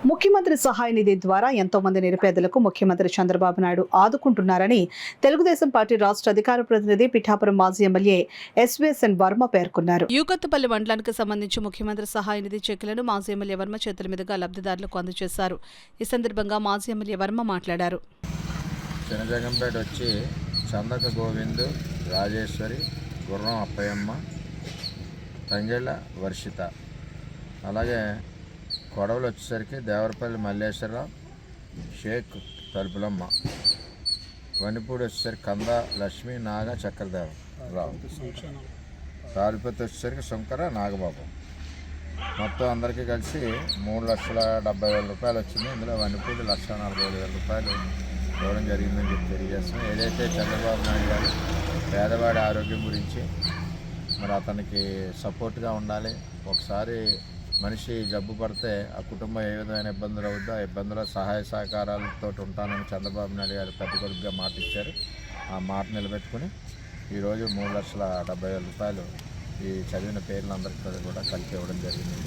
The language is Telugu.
ముఖ్యమంత్రి సహాయ నిధి ద్వారా ఎంతో మంది నిరుపేదలకు ముఖ్యమంత్రి చంద్రబాబు నాయుడు ఆదుకుంటున్నారని తెలుగుదేశం పార్టీ రాష్ట్ర అధికార ప్రతినిధి పిఠాపురం మాజీ ఎమ్మెల్యే ఎస్వీఎస్ఎన్ వర్మ పేర్కొన్నారు. యూకత్తుపల్లి మండలానికి సంబంధించి ముఖ్యమంత్రి సహాయ నిధి చెక్కులను మాజీ ఎమ్మెల్యే వర్మ చేతుల మీదుగా లబ్ధిదారులకు అందజేశారు. ఈ సందర్భంగా మాజీ ఎమ్మెల్యే వర్మ మాట్లాడారు. చినజగంపేట వచ్చి చందక గోవింద్, రాజేశ్వరి, గుర్రం అప్పయ్యమ్మ, తంగెళ్ళ వర్షిత, అలాగే కొడవలు వచ్చేసరికి దేవరపల్లి మల్లేశ్వరరావు, షేక్ తలుపులమ్మ, వనిపూడి వచ్చేసరికి కంద లక్ష్మి, నాగ చక్రదేవరావు, తాలిపతి వచ్చేసరికి శంకర నాగబాబు. మొత్తం అందరికీ కలిసి 3,70,000 రూపాయలు వచ్చింది. ఇందులో వనిపూడి 1,40,000 రూపాయలు ఇవ్వడం జరిగిందని చెప్పి తెలియజేస్తున్నాం. ఏదైతే చంద్రబాబు నాయుడు గారు పేదవాడి ఆరోగ్యం గురించి మరి అతనికి సపోర్ట్గా ఉండాలి, ఒకసారి మనిషి జబ్బు పడితే ఆ కుటుంబం ఏ విధమైన ఇబ్బందులు అవుద్దో ఆ ఇబ్బందుల సహాయ సహకారాలతో ఉంటానని చంద్రబాబు నాయుడు గారు పెద్ద కొడుకుగా మాట ఇచ్చారు. ఆ మాట నిలబెట్టుకుని ఈరోజు 3,70,000 రూపాయలు ఈ చదివిన పేర్లందరికీ కూడా కలిపి ఇవ్వడం జరిగింది.